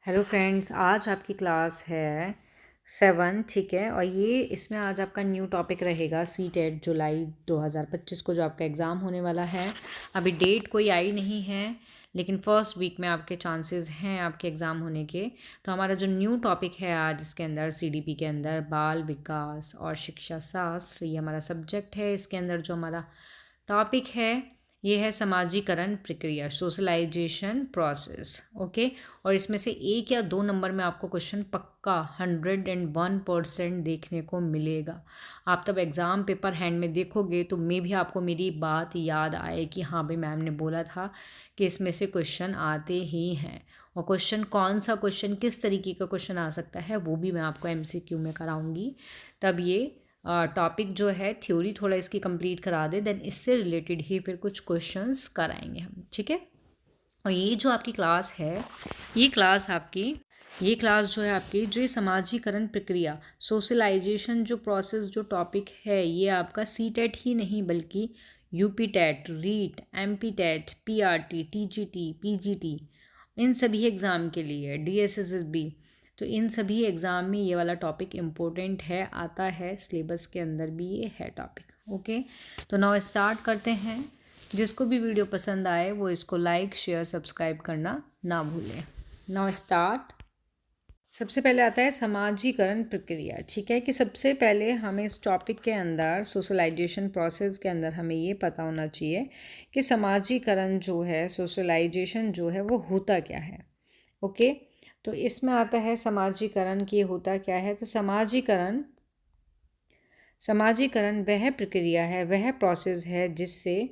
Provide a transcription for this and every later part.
Hello friends, आज आपकी class है 7, ठीक है। और ये इसमें आज आपका न्यू टॉपिक रहेगा CTET जुलाई 2025 को जो आपका एग्ज़ाम होने वाला है। अभी डेट कोई आई नहीं है, लेकिन फर्स्ट वीक में आपके चांसेस हैं आपके एग्ज़ाम होने के। तो हमारा जो न्यू टॉपिक है आज इसके अंदर CDP के अंदर बाल विकास और शिक्षा शास्त्र, ये हमारा सब्जेक्ट है। इसके अंदर जो हमारा टॉपिक है ये है समाजीकरण प्रक्रिया, सोशलाइजेशन प्रोसेस। ओके, और इसमें से 1 या 2 नंबर में आपको क्वेश्चन पक्का 101% देखने को मिलेगा। आप तब एग्ज़ाम पेपर हैंड में देखोगे तो मे भी आपको मेरी बात याद आए कि हाँ भाई, मैम ने बोला था कि इसमें से क्वेश्चन आते ही हैं। और क्वेश्चन कौन सा क्वेश्चन, किस तरीके का क्वेश्चन आ सकता है, वो भी मैं आपको MCQ में कराऊंगी। तब ये टॉपिक जो है थ्योरी थोड़ा इसकी कंप्लीट करा दे, देन इससे रिलेटेड ही फिर कुछ क्वेश्चंस कराएंगे हम, ठीक है। और ये जो आपकी क्लास है, ये क्लास जो है आपकी, जो ये समाजीकरण प्रक्रिया, सोशलाइजेशन जो प्रोसेस, जो टॉपिक है, ये आपका CTET ही नहीं बल्कि UP TET, REET, MP TET, PRT, TGT, PGT, इन सभी एग्ज़ाम के लिए, DSSSB, तो इन सभी एग्ज़ाम में ये वाला टॉपिक इम्पोर्टेंट है, आता है सिलेबस के अंदर भी ये है टॉपिक। ओके, तो नाउ स्टार्ट करते हैं। जिसको भी वीडियो पसंद आए वो इसको लाइक, शेयर, सब्सक्राइब करना ना भूलें। Now start. सबसे पहले आता है समाजीकरण प्रक्रिया, ठीक है। कि सबसे पहले हमें इस टॉपिक के अंदर, सोशलाइजेशन प्रोसेस के अंदर, हमें ये पता होना चाहिए कि समाजीकरण जो है, सोशलाइजेशन जो है, वो होता क्या है। ओके, तो इसमें आता है समाजीकरण की होता क्या है। तो समाजीकरण वह प्रक्रिया है, वह प्रोसेस है जिससे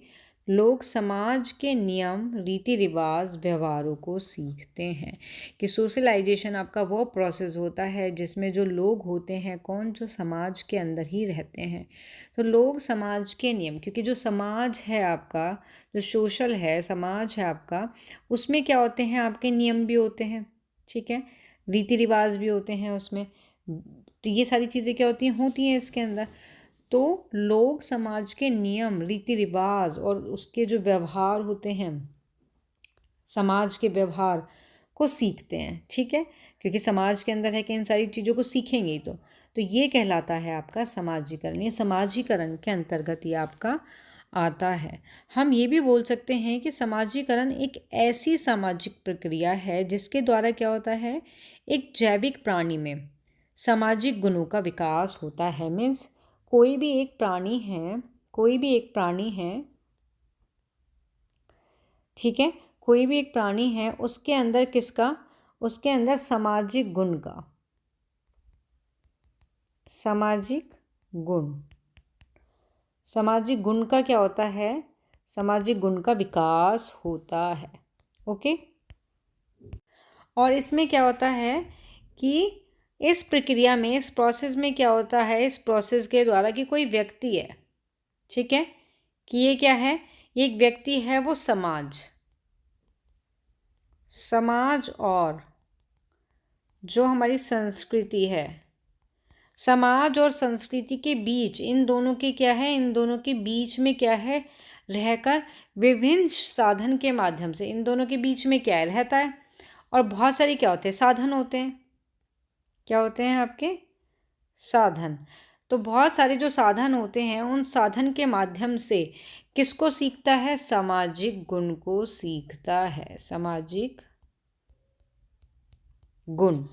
लोग समाज के नियम, रीति रिवाज, व्यवहारों को सीखते हैं। कि सोशलाइजेशन आपका वो प्रोसेस होता है जिसमें जो लोग होते हैं, कौन, जो समाज के अंदर ही रहते हैं। तो लोग समाज के नियम, क्योंकि जो समाज है आपका, जो सोशल है, समाज है आपका, उसमें क्या होते हैं, आपके नियम भी होते हैं, ठीक है, रीति रिवाज भी होते हैं उसमें। तो ये सारी चीज़ें क्या होती हैं इसके अंदर। तो लोग समाज के नियम, रीति रिवाज और उसके जो व्यवहार होते हैं, समाज के व्यवहार को सीखते हैं, ठीक है। क्योंकि समाज के अंदर है कि इन सारी चीज़ों को सीखेंगे ही तो ये कहलाता है आपका समाजीकरण। ये समाजीकरण के अंतर्गत ये आपका आता है। हम ये भी बोल सकते हैं कि समाजीकरण एक ऐसी सामाजिक प्रक्रिया है जिसके द्वारा क्या होता है, एक जैविक प्राणी में सामाजिक गुणों का विकास होता है। मीन्स कोई भी एक प्राणी है, ठीक है, कोई भी एक प्राणी है, उसके अंदर किसका, उसके अंदर सामाजिक गुण का, सामाजिक गुण का क्या होता है, सामाजिक गुण का विकास होता है। ओके, और इसमें क्या होता है कि इस प्रक्रिया में, इस प्रोसेस में क्या होता है, इस प्रोसेस के द्वारा कि कोई व्यक्ति है, ठीक है, कि ये क्या है, ये एक व्यक्ति है, वो समाज और जो हमारी संस्कृति है, समाज और संस्कृति के बीच, इन दोनों के क्या है, इन दोनों के बीच में क्या है, रहकर विभिन्न साधन के माध्यम से इन दोनों के बीच में क्या है, रहता है। और बहुत सारे क्या होते हैं, साधन होते हैं। क्या होते हैं आपके, साधन। तो बहुत सारे जो साधन होते हैं, उन साधन के माध्यम से किसको सीखता है, सामाजिक गुण को सीखता है। सामाजिक गुण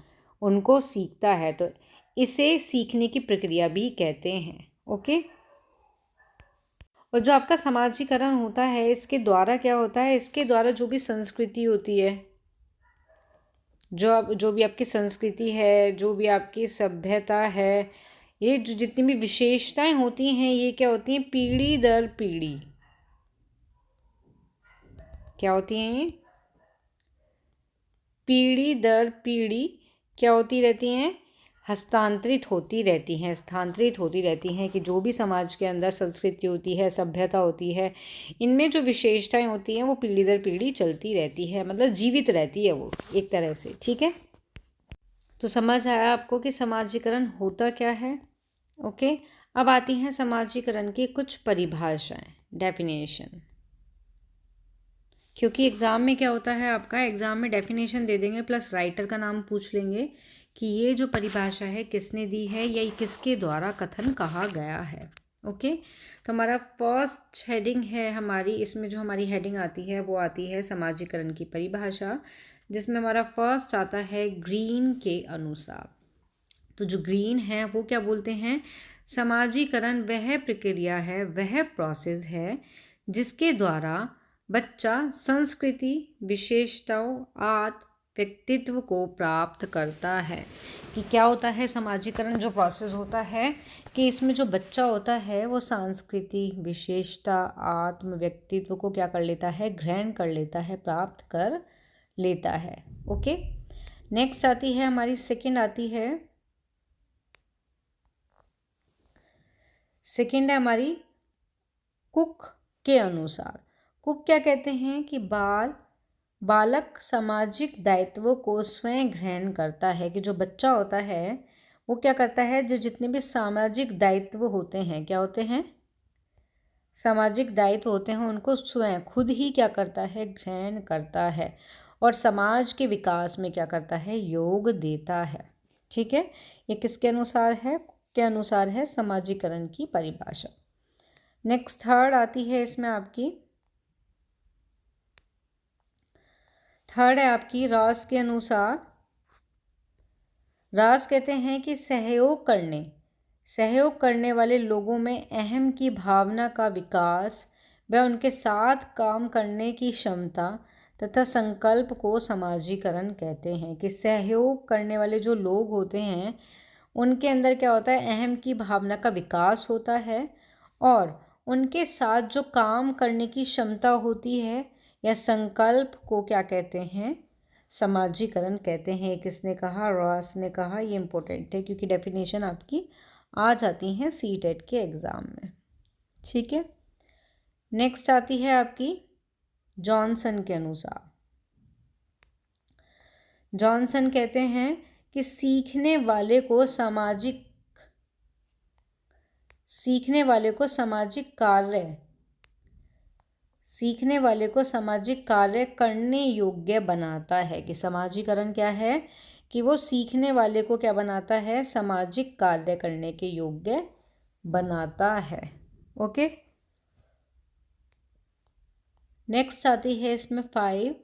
उनको सीखता है, तो इसे सीखने की प्रक्रिया भी कहते हैं। ओके, और जो आपका समाजीकरण होता है, इसके द्वारा क्या होता है, इसके द्वारा जो भी संस्कृति होती है, जो भी आपकी संस्कृति है, जो भी आपकी सभ्यता है, ये जो जितनी भी विशेषताएं होती हैं, ये क्या होती हैं, पीढ़ी दर पीढ़ी क्या होती हैं, ये पीढ़ी दर पीढ़ी क्या होती रहती हैं, स्थानांतरित होती रहती हैं। कि जो भी समाज के अंदर संस्कृति होती है, सभ्यता होती है, इनमें जो विशेषताएं होती हैं वो पीढ़ी दर पीढ़ी चलती रहती है, मतलब जीवित रहती है वो एक तरह से, ठीक है। तो समझ आया आपको कि समाजीकरण होता क्या है। ओके, अब आती हैं समाजीकरण की कुछ परिभाषाएं, डेफिनेशन। क्योंकि एग्ज़ाम में क्या होता है, आपका एग्ज़ाम में डेफिनेशन दे देंगे प्लस राइटर का नाम पूछ लेंगे कि ये जो परिभाषा है किसने दी है या किसके द्वारा कथन कहा गया है। ओके, तो हमारा फर्स्ट हेडिंग है हमारी, इसमें जो हमारी हेडिंग आती है वो आती है समाजीकरण की परिभाषा, जिसमें हमारा फर्स्ट आता है ग्रीन के अनुसार। तो जो ग्रीन है वो क्या बोलते हैं, समाजीकरण वह प्रक्रिया है, वह प्रोसेस है जिसके द्वारा बच्चा संस्कृति, विशेषताओं, आत्म व्यक्तित्व को प्राप्त करता है। कि क्या होता है समाजीकरण, जो प्रोसेस होता है कि इसमें जो बच्चा होता है वो संस्कृति, विशेषता, आत्म व्यक्तित्व को क्या कर लेता है, ग्रहण कर लेता है, प्राप्त कर लेता है। ओके, नेक्स्ट आती है हमारी सेकंड आती है, सेकंड है हमारी कुक के अनुसार। कुक क्या कहते हैं कि बालक सामाजिक दायित्वों को स्वयं ग्रहण करता है। कि जो बच्चा होता है वो क्या करता है, जो जितने भी सामाजिक दायित्व होते हैं, क्या होते हैं, सामाजिक दायित्व होते हैं, उनको स्वयं खुद ही क्या करता है, ग्रहण करता है और समाज के विकास में क्या करता है, योग देता है। ठीक है, ये किसके अनुसार है, के अनुसार है समाजीकरण की परिभाषा। नेक्स्ट थर्ड आती है इसमें आपकी, थर्ड है आपकी रॉस के अनुसार। रॉस कहते हैं कि सहयोग करने वाले लोगों में अहम की भावना का विकास व उनके साथ काम करने की क्षमता तथा संकल्प को समाजीकरण कहते हैं। कि सहयोग करने वाले जो लोग होते हैं उनके अंदर क्या होता है, अहम की भावना का विकास होता है और उनके साथ जो काम करने की क्षमता होती है या संकल्प को क्या कहते हैं, समाजीकरण कहते हैं। किसने कहा, रॉस ने कहा। ये इम्पोर्टेंट है क्योंकि डेफिनेशन आपकी आ जाती हैं सीटेट के एग्ज़ाम में। ठीक है, नेक्स्ट आती है आपकी जॉनसन के अनुसार। जॉनसन कहते हैं कि सीखने वाले को सामाजिक कार्य करने योग्य बनाता है। कि समाजीकरण क्या है, कि वो सीखने वाले को क्या बनाता है, सामाजिक कार्य करने के योग्य बनाता है। ओके, नेक्स्ट आती है इसमें 5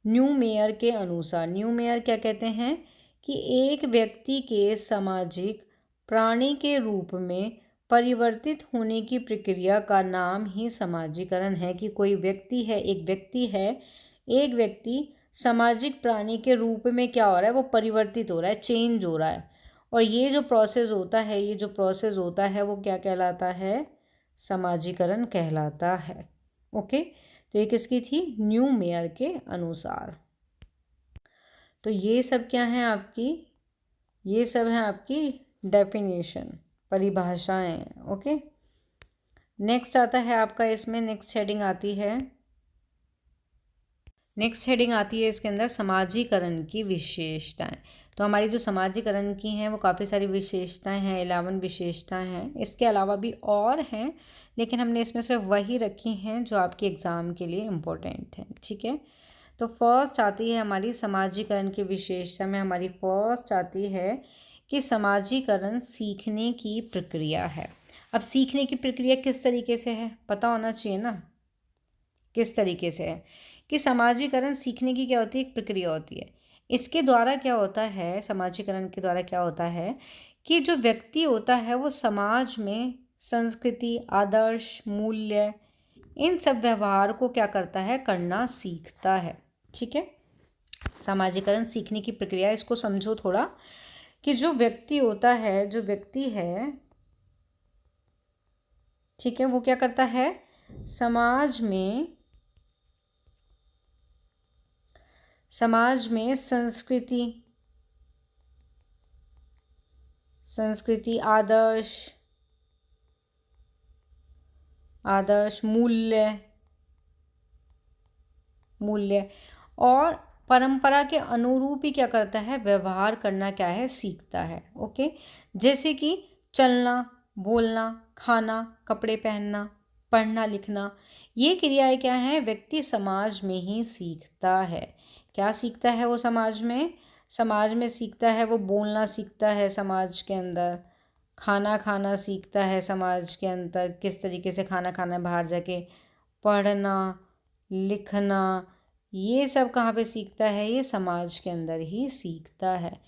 न्यू मेयर के अनुसार। न्यू मेयर क्या कहते हैं कि एक व्यक्ति के सामाजिक प्राणी के रूप में परिवर्तित होने की प्रक्रिया का नाम ही समाजीकरण है। कि कोई व्यक्ति है, एक व्यक्ति सामाजिक प्राणी के रूप में क्या हो रहा है, वो परिवर्तित हो रहा है, चेंज हो रहा है। और ये जो प्रोसेस होता है वो क्या कहलाता है, समाजीकरण कहलाता है। ओके, तो ये किसकी थी, न्यू मेयर के अनुसार। तो ये सब क्या हैं आपकी, ये सब हैं आपकी डेफिनेशन, परिभाषाएं। ओके, नेक्स्ट आता है आपका इसमें, नेक्स्ट हेडिंग आती है इसके अंदर समाजीकरण की विशेषताएं। तो हमारी जो समाजीकरण की हैं वो काफ़ी सारी विशेषताएं हैं, 11 विशेषताएं हैं। इसके अलावा भी और हैं लेकिन हमने इसमें सिर्फ वही रखी हैं जो आपके एग्ज़ाम के लिए इम्पोर्टेंट हैं। ठीक है, तो फर्स्ट आती है हमारी समाजीकरण की विशेषता में, हमारी फर्स्ट आती है कि समाजीकरण सीखने की प्रक्रिया है। अब सीखने की प्रक्रिया किस तरीके से है, पता होना चाहिए ना, किस तरीके से है। कि समाजीकरण सीखने की क्या होती है, एक प्रक्रिया होती है। इसके द्वारा क्या होता है, समाजीकरण के द्वारा क्या होता है कि जो व्यक्ति होता है वो समाज में संस्कृति, आदर्श, मूल्य, इन सब व्यवहार को क्या करता है, करना सीखता है। ठीक है, समाजीकरण सीखने की प्रक्रिया, इसको समझो थोड़ा कि जो व्यक्ति है, ठीक है, वो क्या करता है, समाज में संस्कृति, आदर्श, मूल्य और परंपरा के अनुरूप ही क्या करता है, व्यवहार करना क्या है, सीखता है। ओके, जैसे कि चलना, बोलना, खाना, कपड़े पहनना, पढ़ना लिखना, ये क्रियाएं क्या हैं? व्यक्ति समाज में ही सीखता है। क्या सीखता है वो? समाज में सीखता है। वो बोलना सीखता है समाज के अंदर, खाना खाना सीखता है समाज के अंदर, किस तरीके से खाना खाना, बाहर जाके पढ़ना लिखना, ये सब कहाँ पे सीखता है? ये समाज के अंदर ही सीखता है।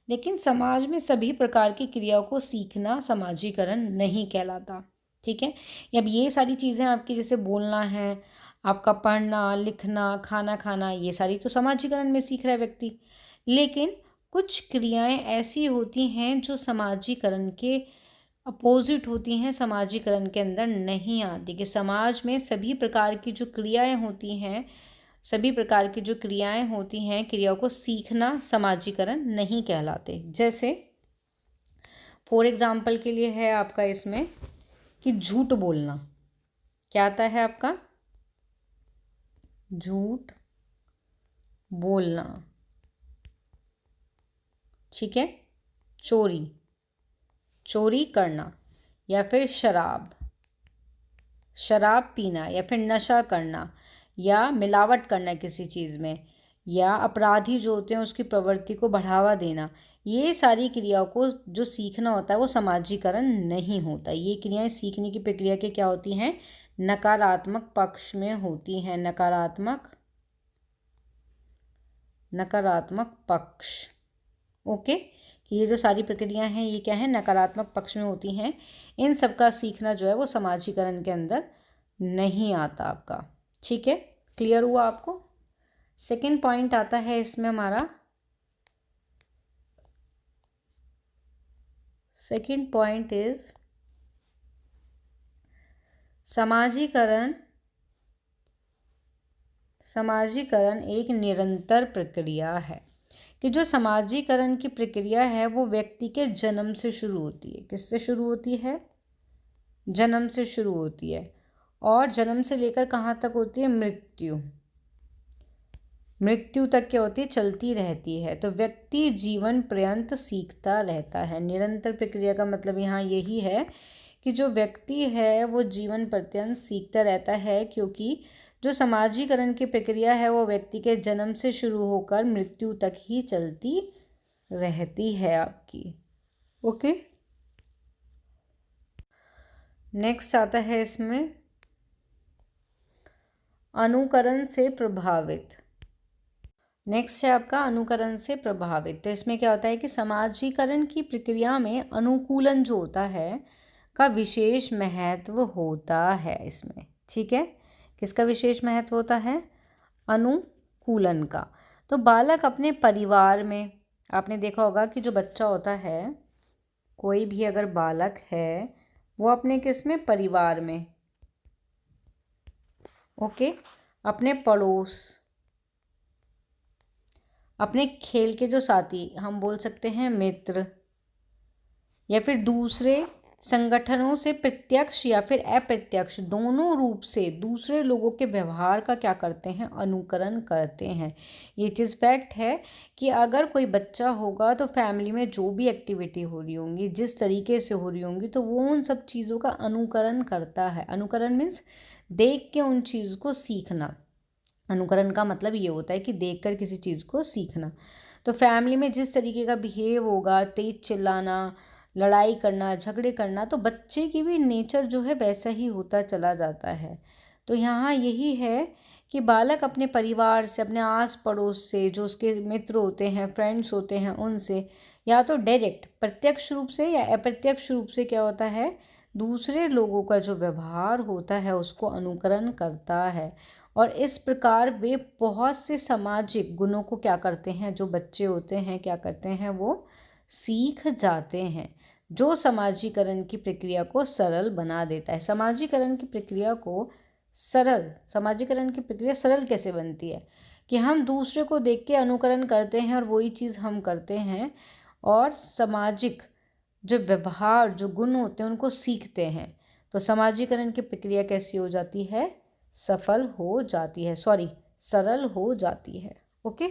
लेकिन समाज में सभी प्रकार की क्रियाओं को सीखना समाजीकरण नहीं कहलाता। ठीक है, अब ये सारी चीज़ें आपकी, जैसे बोलना है आपका, पढ़ना लिखना, खाना खाना, ये सारी तो समाजीकरण में सीख रहा है व्यक्ति। लेकिन कुछ क्रियाएं ऐसी होती हैं जो समाजीकरण के अपोजिट होती हैं, समाजीकरण के अंदर नहीं आती। कि समाज में सभी प्रकार की जो क्रियाएं होती हैं, क्रियाओं को सीखना समाजीकरण नहीं कहलाते। जैसे फॉर एग्जाम्पल के लिए है आपका इसमें कि झूठ बोलना। क्या आता है आपका? झूठ बोलना। ठीक है, चोरी करना, या फिर शराब पीना, या फिर नशा करना, या मिलावट करना किसी चीज़ में, या अपराधी जो होते हैं उसकी प्रवृत्ति को बढ़ावा देना, ये सारी क्रियाओं को जो सीखना होता है वो समाजीकरण नहीं होता। ये क्रियाएं सीखने की प्रक्रिया के क्या होती हैं? नकारात्मक पक्ष में होती हैं। नकारात्मक पक्ष। ओके, कि ये जो सारी प्रक्रियाएं हैं ये क्या है? नकारात्मक पक्ष में होती हैं। इन सब का सीखना जो है वो समाजीकरण के अंदर नहीं आता आपका। ठीक है, क्लियर हुआ आपको? सेकंड पॉइंट आता है इसमें हमारा, सेकंड पॉइंट इज समाजीकरण एक निरंतर प्रक्रिया है। कि जो समाजीकरण की प्रक्रिया है वो व्यक्ति के जन्म से शुरू होती है। किससे शुरू होती है? जन्म से शुरू होती है, और जन्म से लेकर कहाँ तक होती है? मृत्यु तक क्या होती है? चलती रहती है। तो व्यक्ति जीवन पर्यंत सीखता रहता है। निरंतर प्रक्रिया का मतलब यहाँ यही है कि जो व्यक्ति है वो जीवन पर्यंत सीखता रहता है, क्योंकि जो समाजीकरण की प्रक्रिया है वो व्यक्ति के जन्म से शुरू होकर मृत्यु तक ही चलती रहती है आपकी। ओके, नेक्स्ट आता है इसमें अनुकरण से प्रभावित। नेक्स्ट है आपका अनुकरण से प्रभावित। तो इसमें क्या होता है कि समाजीकरण की प्रक्रिया में अनुकूलन जो होता है का विशेष महत्व होता है इसमें। ठीक है, किसका विशेष महत्व होता है? अनुकूलन का। तो बालक अपने परिवार में, आपने देखा होगा कि जो बच्चा होता है, कोई भी अगर बालक है वो अपने किस में? परिवार में। ओके, अपने पड़ोस, अपने खेल के जो साथी, हम बोल सकते हैं मित्र, या फिर दूसरे संगठनों से प्रत्यक्ष या फिर अप्रत्यक्ष दोनों रूप से दूसरे लोगों के व्यवहार का क्या करते हैं? अनुकरण करते हैं। ये चीज़ फैक्ट है कि अगर कोई बच्चा होगा तो फैमिली में जो भी एक्टिविटी हो रही होंगी, जिस तरीके से हो रही होंगी, तो वो उन सब चीज़ों का अनुकरण करता है। अनुकरण मीन्स देख के उन चीज़ को सीखना। अनुकरण का मतलब ये होता है कि देखकर किसी चीज़ को सीखना। तो फैमिली में जिस तरीके का बिहेव होगा, तेज चिल्लाना, लड़ाई करना, झगड़े करना, तो बच्चे की भी नेचर जो है वैसा ही होता चला जाता है। तो यहाँ यही है कि बालक अपने परिवार से, अपने आस पड़ोस से, जो उसके मित्र होते हैं, फ्रेंड्स होते हैं, उनसे या तो डायरेक्ट प्रत्यक्ष रूप से या अप्रत्यक्ष रूप से क्या होता है? दूसरे लोगों का जो व्यवहार होता है उसको अनुकरण करता है। और इस प्रकार वे बहुत से सामाजिक गुणों को क्या करते हैं? जो बच्चे होते हैं क्या करते हैं? वो सीख जाते हैं, जो समाजीकरण की प्रक्रिया को सरल बना देता है। समाजीकरण की प्रक्रिया सरल कैसे बनती है? कि हम दूसरे को देख के अनुकरण करते हैं और वही चीज़ हम करते हैं, और सामाजिक जो व्यवहार, जो गुण होते हैं उनको सीखते हैं। तो समाजीकरण की प्रक्रिया कैसी हो जाती है? सरल हो जाती है। ओके,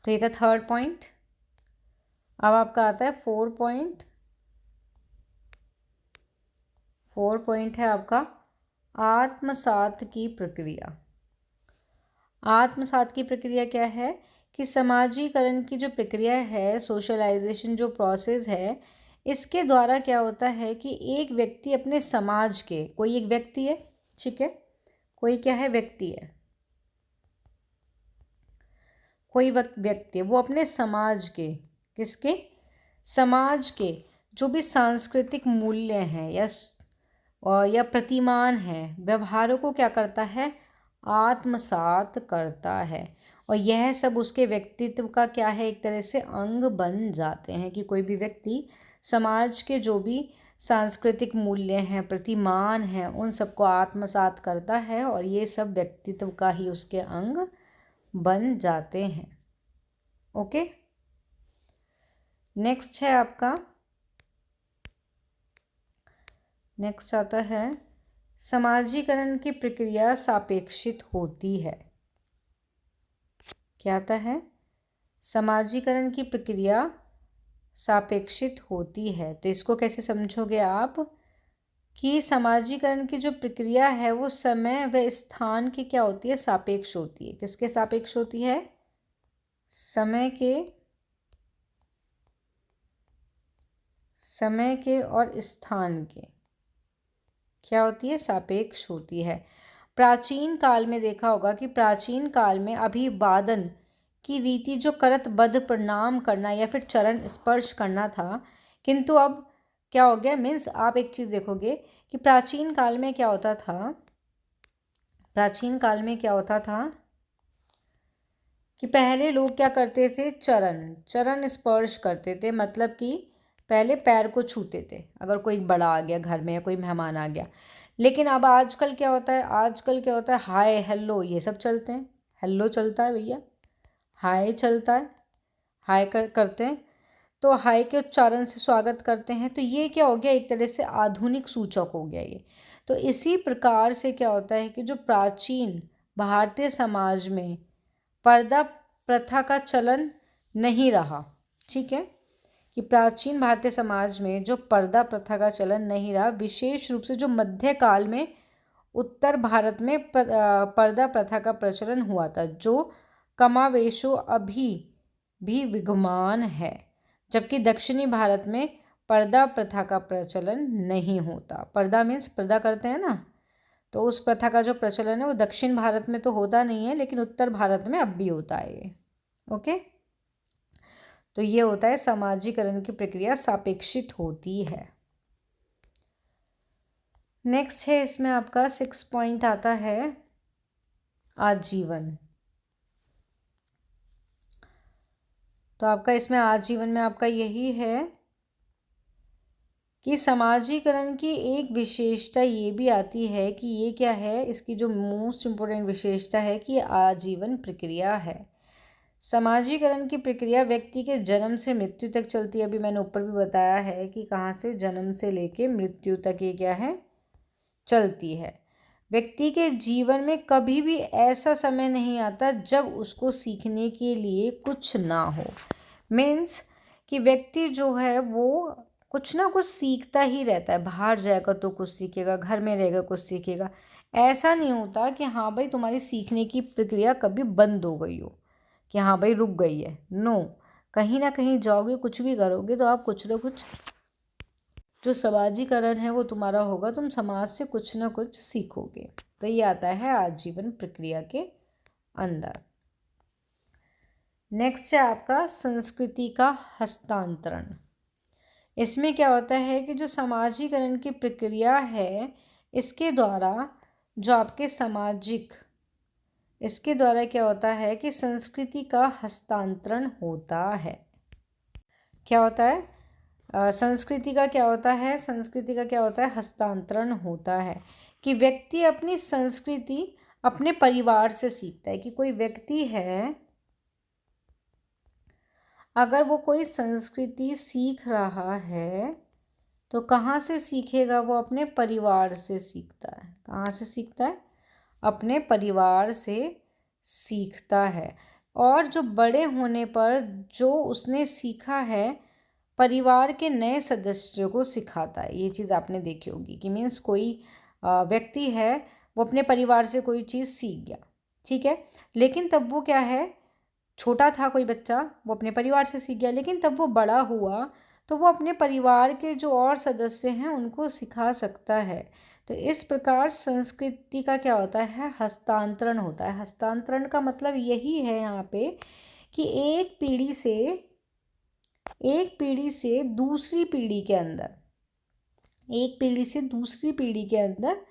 तो ये था थर्ड पॉइंट। अब आपका आता है फोर पॉइंट है आपका आत्मसात की प्रक्रिया। आत्मसात की प्रक्रिया क्या है कि समाजीकरण की जो प्रक्रिया है, सोशलाइजेशन जो प्रोसेस है, इसके द्वारा क्या होता है कि एक व्यक्ति अपने समाज के, कोई एक व्यक्ति है, ठीक है, कोई क्या है, व्यक्ति है, कोई व्यक्ति है, वो अपने समाज के, किसके, समाज के जो भी सांस्कृतिक मूल्य हैं या प्रतिमान हैं, व्यवहारों को क्या करता है, आत्मसात करता है। और यह सब उसके व्यक्तित्व का क्या है, एक तरह से अंग बन जाते हैं कि कोई भी व्यक्ति समाज के जो भी सांस्कृतिक मूल्य हैं, प्रतिमान हैं, उन सबको आत्मसात करता है और ये सब व्यक्तित्व का ही उसके अंग बन जाते हैं। ओके, नेक्स्ट है आपका, नेक्स्ट आता है समाजीकरण की प्रक्रिया सापेक्षित होती है। क्या आता है, समाजीकरण की प्रक्रिया सापेक्षित होती है। तो इसको कैसे समझोगे आप कि समाजीकरण की जो प्रक्रिया है वो समय व स्थान की क्या होती है, सापेक्ष होती है। किसके सापेक्ष होती है, समय के और स्थान के क्या होती है, सापेक्ष होती है। प्राचीन काल में देखा होगा कि प्राचीन काल में अभिवादन की रीति जो करतबद्ध प्रणाम करना या फिर चरण स्पर्श करना था, किंतु अब क्या हो गया, मीन्स आप एक चीज़ देखोगे कि प्राचीन काल में क्या होता था, प्राचीन काल में क्या होता था कि पहले लोग क्या करते थे, चरण स्पर्श करते थे, मतलब कि पहले पैर को छूते थे अगर कोई बड़ा आ गया घर में या कोई मेहमान आ गया। लेकिन अब आजकल क्या होता है, आजकल क्या होता है, हाय हेलो ये सब चलते हैं, हेलो चलता है भैया, हाय चलता है, हाय करते हैं, तो हाय के उच्चारण से स्वागत करते हैं। तो ये क्या हो गया, एक तरह से आधुनिक सूचक हो गया ये। तो इसी प्रकार से क्या होता है कि जो प्राचीन भारतीय समाज में पर्दा प्रथा का चलन नहीं रहा, ठीक है, कि प्राचीन भारतीय समाज में जो पर्दा प्रथा का चलन नहीं रहा, विशेष रूप से जो मध्यकाल में उत्तर भारत में पर्दा प्रथा का प्रचलन हुआ था, जो कमावेशो अभी भी विद्यमान है, जबकि दक्षिणी भारत में पर्दा प्रथा का प्रचलन नहीं होता। पर्दा मीन्स पर्दा करते हैं ना, तो उस प्रथा का जो प्रचलन है वो दक्षिण भारत में तो होता नहीं है, लेकिन उत्तर भारत में अब भी होता है ये। ओके, तो ये होता है समाजीकरण की प्रक्रिया सापेक्षित होती है। नेक्स्ट है इसमें आपका 6 पॉइंट आता है आजीवन। तो आपका इसमें आजीवन में आपका यही है कि समाजीकरण की एक विशेषता ये भी आती है कि ये क्या है, इसकी जो मोस्ट इम्पोर्टेंट विशेषता है कि आजीवन प्रक्रिया है। समाजीकरण की प्रक्रिया व्यक्ति के जन्म से मृत्यु तक चलती है। अभी मैंने ऊपर भी बताया है कि कहाँ से, जन्म से लेके मृत्यु तक ये क्या है, चलती है। व्यक्ति के जीवन में कभी भी ऐसा समय नहीं आता जब उसको सीखने के लिए कुछ ना हो। मीन्स कि व्यक्ति जो है वो कुछ ना कुछ सीखता ही रहता है, बाहर जाएगा तो कुछ सीखेगा, घर में रहेगा कुछ सीखेगा। ऐसा नहीं होता कि हाँ भाई तुम्हारी सीखने की प्रक्रिया कभी बंद हो गई हो, कि हाँ भाई रुक गई है। नो, कहीं ना कहीं जाओगे, कुछ भी करोगे तो आप कुछ ना कुछ जो समाजीकरण है वो तुम्हारा होगा, तुम समाज से कुछ ना कुछ सीखोगे। तो ये आता है आजीवन प्रक्रिया के अंदर। नेक्स्ट है आपका संस्कृति का हस्तांतरण। इसमें क्या होता है कि जो समाजीकरण की प्रक्रिया है, इसके द्वारा जो आपके इसके द्वारा क्या होता है कि संस्कृति का हस्तांतरण होता है। क्या होता है, संस्कृति का क्या होता है, संस्कृति का क्या होता है, हस्तांतरण होता है कि व्यक्ति अपनी संस्कृति अपने परिवार से सीखता है। कि कोई व्यक्ति है, अगर वो कोई संस्कृति सीख रहा है तो कहाँ से सीखेगा, वो अपने परिवार से सीखता है। कहाँ से सीखता है, अपने परिवार से सीखता है। और जो बड़े होने पर जो उसने सीखा है परिवार के नए सदस्यों को सिखाता है। ये चीज़ आपने देखी होगी कि मीन्स कोई व्यक्ति है वो अपने परिवार से कोई चीज़ सीख गया, ठीक है, लेकिन तब वो क्या है, छोटा था कोई बच्चा, वो अपने परिवार से सीख गया, लेकिन तब वो बड़ा हुआ तो वो अपने परिवार के जो और सदस्य हैं उनको सिखा सकता है। तो इस प्रकार संस्कृति का क्या होता है, हस्तांतरण होता है। हस्तांतरण का मतलब यही है यहाँ पे कि एक पीढ़ी से दूसरी पीढ़ी के अंदर, एक पीढ़ी से दूसरी पीढ़ी के अंदर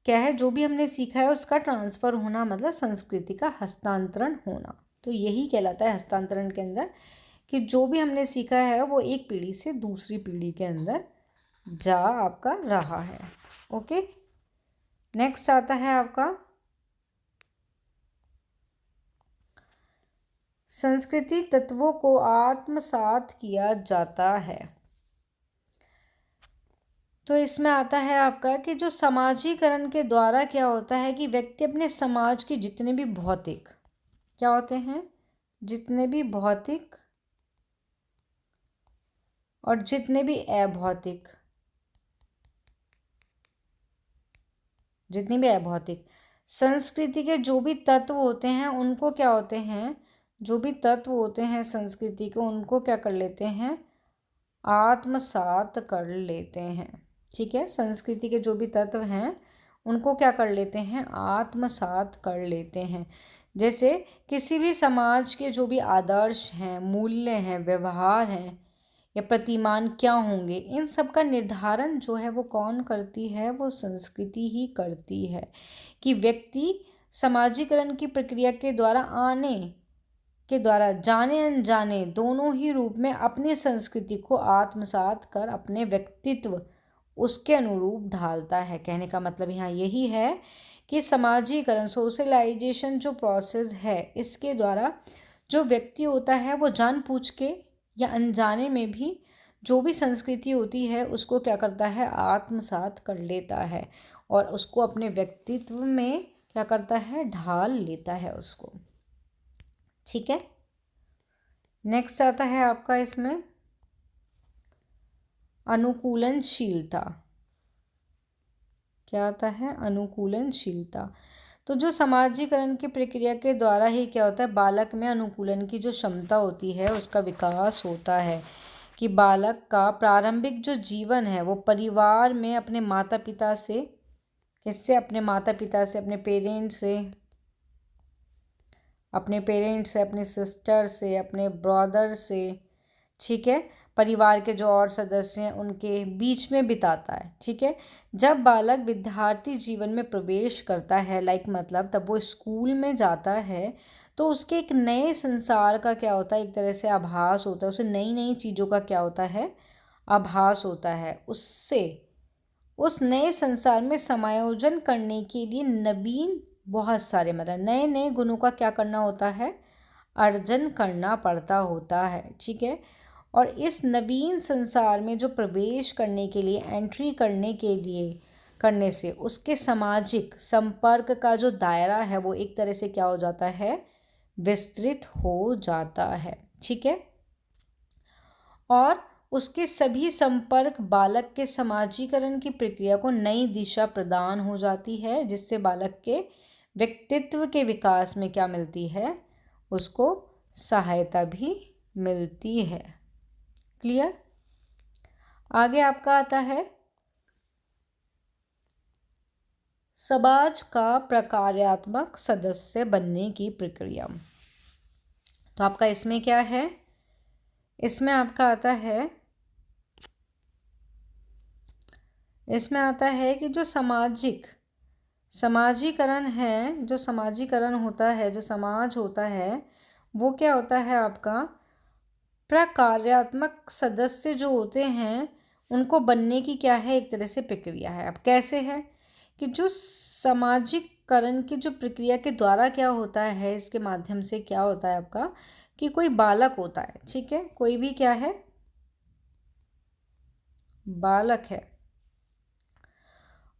क्या है, जो भी हमने सीखा है उसका ट्रांसफ़र होना, मतलब संस्कृति का हस्तांतरण होना। तो यही कहलाता है हस्तांतरण के अंदर कि जो भी हमने सीखा है वो एक पीढ़ी से दूसरी पीढ़ी के अंदर जा आपका रहा है। ओके, नेक्स्ट आता है आपका सांस्कृतिक तत्वों को आत्मसात किया जाता है। तो इसमें आता है आपका कि जो समाजीकरण के द्वारा क्या होता है कि व्यक्ति अपने समाज के जितने भी भौतिक क्या होते हैं, जितने भी भौतिक और जितने भी अभौतिक, जितनी भी अभौतिक संस्कृति के जो भी तत्व होते हैं उनको क्या होते हैं, जो भी तत्व होते हैं संस्कृति के, उनको क्या कर लेते हैं, आत्मसात कर लेते हैं। ठीक है, संस्कृति के जो भी तत्व हैं उनको क्या कर लेते हैं, आत्मसात कर लेते हैं। जैसे किसी भी समाज के जो भी आदर्श हैं, मूल्य हैं, व्यवहार हैं या प्रतिमान क्या होंगे, इन सब का निर्धारण जो है वो कौन करती है, वो संस्कृति ही करती है। कि व्यक्ति समाजीकरण की प्रक्रिया के द्वारा जाने अनजाने दोनों ही रूप में अपनी संस्कृति को आत्मसात कर अपने व्यक्तित्व उसके अनुरूप ढालता है। कहने का मतलब यहाँ यही है कि समाजीकरण, सोशलाइजेशन जो प्रोसेस है, इसके द्वारा जो व्यक्ति होता है वो जानबूझ के या अनजाने में भी जो भी संस्कृति होती है उसको क्या करता है, आत्मसात कर लेता है और उसको अपने व्यक्तित्व में क्या करता है, ढाल लेता है उसको। ठीक है, नेक्स्ट आता है आपका इसमें अनुकूलनशीलता। क्या आता है, अनुकूलनशीलता। तो जो समाजीकरण की प्रक्रिया के द्वारा ही क्या होता है, बालक में अनुकूलन की जो क्षमता होती है उसका विकास होता है। कि बालक का प्रारंभिक जो जीवन है वो परिवार में अपने माता पिता से, किससे, अपने माता पिता से, अपने पेरेंट्स से, अपने सिस्टर से, अपने ब्रदर से, ठीक है, परिवार के जो और सदस्य हैं उनके बीच में बिताता है। ठीक है, जब बालक विद्यार्थी जीवन में प्रवेश करता है, मतलब तब वो स्कूल में जाता है, तो उसके एक नए संसार का क्या होता है, एक तरह से आभास होता है, उसे नई नई चीज़ों का क्या होता है, आभास होता है। उससे उस नए संसार में समायोजन करने के लिए नवीन बहुत सारे, नए नए गुणों का क्या करना होता है, अर्जन करना पड़ता होता है। ठीक है, और इस नवीन संसार में जो प्रवेश करने के लिए, एंट्री करने से उसके सामाजिक संपर्क का जो दायरा है वो एक तरह से क्या हो जाता है, विस्तृत हो जाता है। ठीक है, और उसके सभी संपर्क बालक के समाजीकरण की प्रक्रिया को नई दिशा प्रदान हो जाती है, जिससे बालक के व्यक्तित्व के विकास में क्या मिलती है, उसको सहायता भी मिलती है। क्लियर। आगे आपका आता है समाज का प्रकार्यात्मक सदस्य बनने की प्रक्रिया। तो आपका इसमें क्या है, इसमें आपका आता है, इसमें आता है कि जो समाजीकरण है, जो समाजीकरण होता है, जो समाज होता है, वो क्या होता है आपका, प्रकार्यात्मक सदस्य जो होते हैं उनको बनने की क्या है, एक तरह से प्रक्रिया है। अब कैसे है कि जो सामाजिकरण की जो प्रक्रिया के द्वारा क्या होता है, इसके माध्यम से क्या होता है आपका, कि कोई बालक होता है, ठीक है, कोई भी क्या है, बालक है।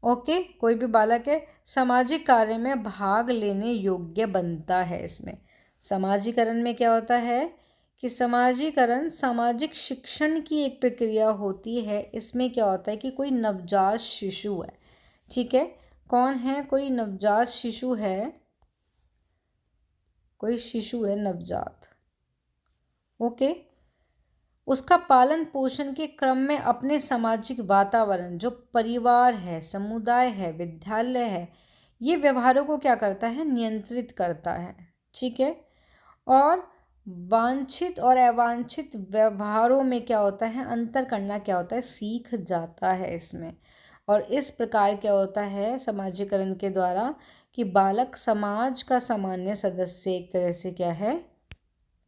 ओके, कोई भी बालक है, सामाजिक कार्य में भाग लेने योग्य बनता है। इसमें समाजीकरण में क्या होता है कि समाजीकरण सामाजिक शिक्षण की एक प्रक्रिया होती है। इसमें क्या होता है कि कोई नवजात शिशु है, ठीक है। कौन है? कोई नवजात शिशु है, कोई शिशु है नवजात, ओके। उसका पालन पोषण के क्रम में अपने सामाजिक वातावरण, जो परिवार है, समुदाय है, विद्यालय है, ये व्यवहारों को क्या करता है? नियंत्रित करता है, ठीक है। और वांछित और अवांछित व्यवहारों में क्या होता है? अंतर करना क्या होता है? सीख जाता है इसमें। और इस प्रकार क्या होता है समाजीकरण के द्वारा कि बालक समाज का सामान्य सदस्य एक तरह से क्या है?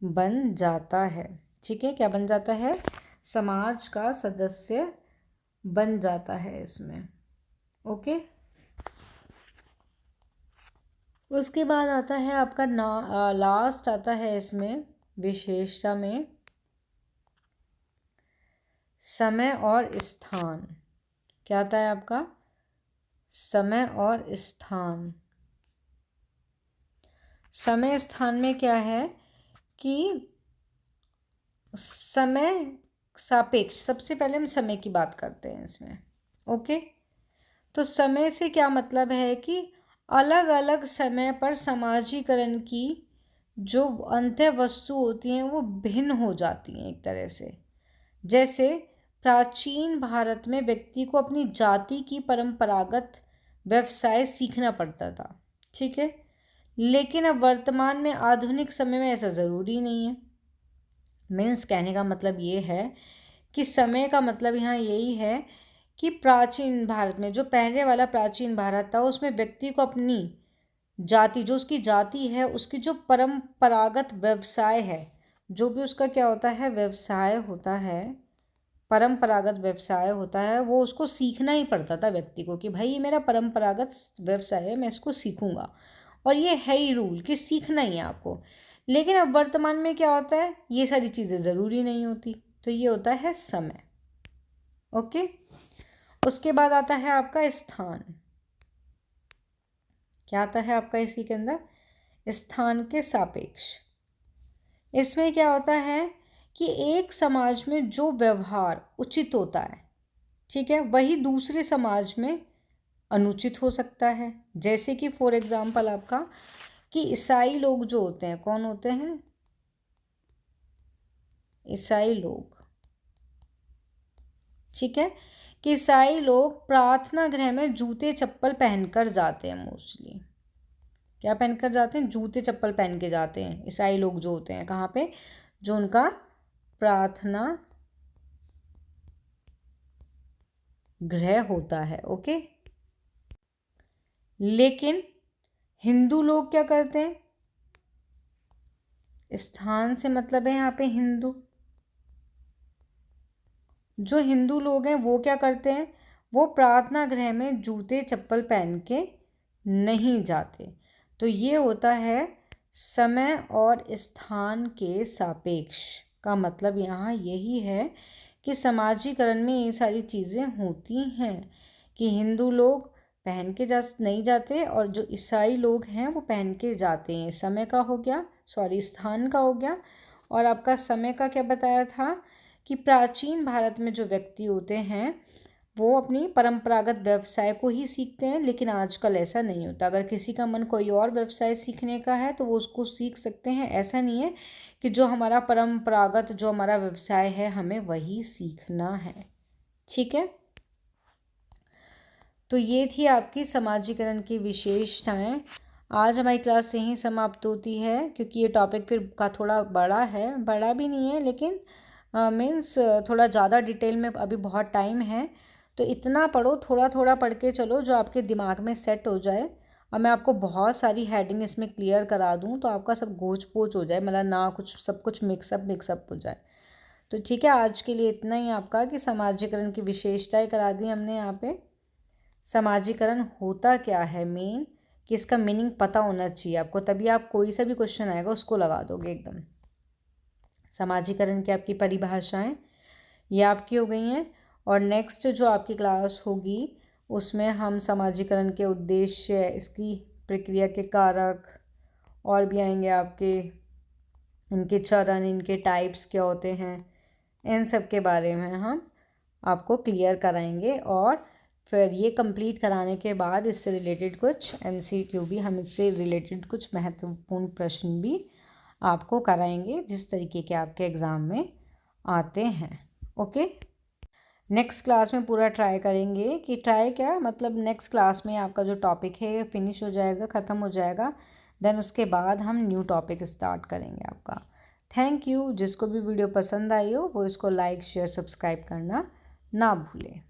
बन जाता है, ठीक है। क्या बन जाता है? समाज का सदस्य बन जाता है इसमें, ओके। उसके बाद आता है आपका लास्ट आता है इसमें विशेषता में समय और स्थान। क्या आता है आपका? समय और स्थान। समय स्थान में क्या है कि समय सापेक्ष, सबसे पहले हम समय की बात करते हैं इसमें, ओके। तो समय से क्या मतलब है कि अलग अलग समय पर समाजीकरण की जो अंत्य वस्तु होती हैं वो भिन्न हो जाती हैं एक तरह से। जैसे प्राचीन भारत में व्यक्ति को अपनी जाति की परंपरागत व्यवसाय सीखना पड़ता था, ठीक है। लेकिन अब वर्तमान में आधुनिक समय में ऐसा ज़रूरी नहीं है। मीन्स कहने का मतलब ये है कि समय का मतलब यहाँ यही है कि प्राचीन भारत में, जो पहले वाला प्राचीन भारत था, उसमें व्यक्ति को अपनी जाति, जो उसकी जाति है, उसकी जो परंपरागत व्यवसाय है, जो भी उसका क्या होता है? व्यवसाय होता है, परंपरागत व्यवसाय होता है, वो उसको सीखना ही पड़ता था व्यक्ति को कि भाई ये मेरा परंपरागत व्यवसाय है, मैं इसको सीखूंगा, और ये है ही रूल कि सीखना ही है आपको। लेकिन अब वर्तमान में क्या होता है? ये सारी चीज़ें ज़रूरी नहीं होती, तो ये होता है समय, ओके। उसके बाद आता है आपका स्थान। क्या आता है आपका इसी के अंदर? स्थान के सापेक्ष। इसमें क्या होता है कि एक समाज में जो व्यवहार उचित होता है, ठीक है, वही दूसरे समाज में अनुचित हो सकता है। जैसे कि फॉर एग्जाम्पल आपका कि ईसाई लोग जो होते हैं, कौन होते हैं? ईसाई लोग, ठीक है, कि ईसाई लोग प्रार्थना गृह में जूते चप्पल पहनकर जाते हैं मोस्टली। क्या पहनकर जाते हैं? जूते चप्पल पहन के जाते हैं ईसाई लोग जो होते हैं। कहाँ पे? जो उनका प्रार्थना गृह होता है, ओके। लेकिन हिंदू लोग क्या करते हैं? स्थान से मतलब है यहाँ पे हिंदू। जो हिंदू लोग हैं वो क्या करते हैं? वो प्रार्थना गृह में जूते चप्पल पहन के नहीं जाते। तो ये होता है समय और स्थान के सापेक्ष। का मतलब यहाँ यही है कि समाजीकरण में ये सारी चीज़ें होती हैं कि हिंदू लोग पहन के नहीं जाते, और जो ईसाई लोग हैं वो पहन के जाते हैं। समय का हो गया, सॉरी स्थान का हो गया। और आपका समय का क्या बताया था कि प्राचीन भारत में जो व्यक्ति होते हैं वो अपनी परंपरागत व्यवसाय को ही सीखते हैं, लेकिन आजकल ऐसा नहीं होता। अगर किसी का मन कोई और व्यवसाय सीखने का है तो वो उसको सीख सकते हैं। ऐसा नहीं है कि जो हमारा परंपरागत, जो हमारा व्यवसाय है, हमें वही सीखना है, ठीक है। तो ये थी आपकी समाजीकरण की विशेषताएं। आज हमारी क्लास से ही समाप्त होती है, क्योंकि ये टॉपिक फिर का थोड़ा बड़ा है, बड़ा भी नहीं है लेकिन मीन्स थोड़ा ज़्यादा डिटेल में अभी बहुत टाइम है। तो इतना पढ़ो, थोड़ा थोड़ा पढ़ के चलो जो आपके दिमाग में सेट हो जाए। और मैं आपको बहुत सारी हेडिंग इसमें क्लियर करा दूँ तो आपका सब गोच पोच हो जाए, मतलब ना कुछ, सब कुछ मिक्सअप हो जाए। तो ठीक है, आज के लिए इतना ही आपका कि समाजीकरण की विशेषताएं करा दी हमने यहाँ पे। समाजीकरण होता क्या है मेन, कि इसका मीनिंग पता होना चाहिए आपको, तभी आप कोई सा भी क्वेश्चन आएगा उसको लगा दोगे एकदम। समाजीकरण की आपकी परिभाषाएं ये आपकी हो गई हैं। और नेक्स्ट जो आपकी क्लास होगी उसमें हम समाजीकरण के उद्देश्य, इसकी प्रक्रिया के कारक और भी आएंगे आपके, इनके चरण, इनके टाइप्स क्या होते हैं, इन सब के बारे में हम आपको क्लियर कराएंगे। और फिर ये कंप्लीट कराने के बाद इससे रिलेटेड कुछ MCQ भी, हम इससे रिलेटेड कुछ महत्वपूर्ण प्रश्न भी आपको कराएंगे जिस तरीके के आपके एग्ज़ाम में आते हैं। ओके, नेक्स्ट क्लास में पूरा ट्राई करेंगे कि ट्राई क्या मतलब नेक्स्ट क्लास में आपका जो टॉपिक है फिनिश हो जाएगा, ख़त्म हो जाएगा, देन उसके बाद हम न्यू टॉपिक स्टार्ट करेंगे आपका। Thank you. जिसको भी वीडियो पसंद आई हो वो इसको लाइक शेयर सब्सक्राइब करना ना भूलें।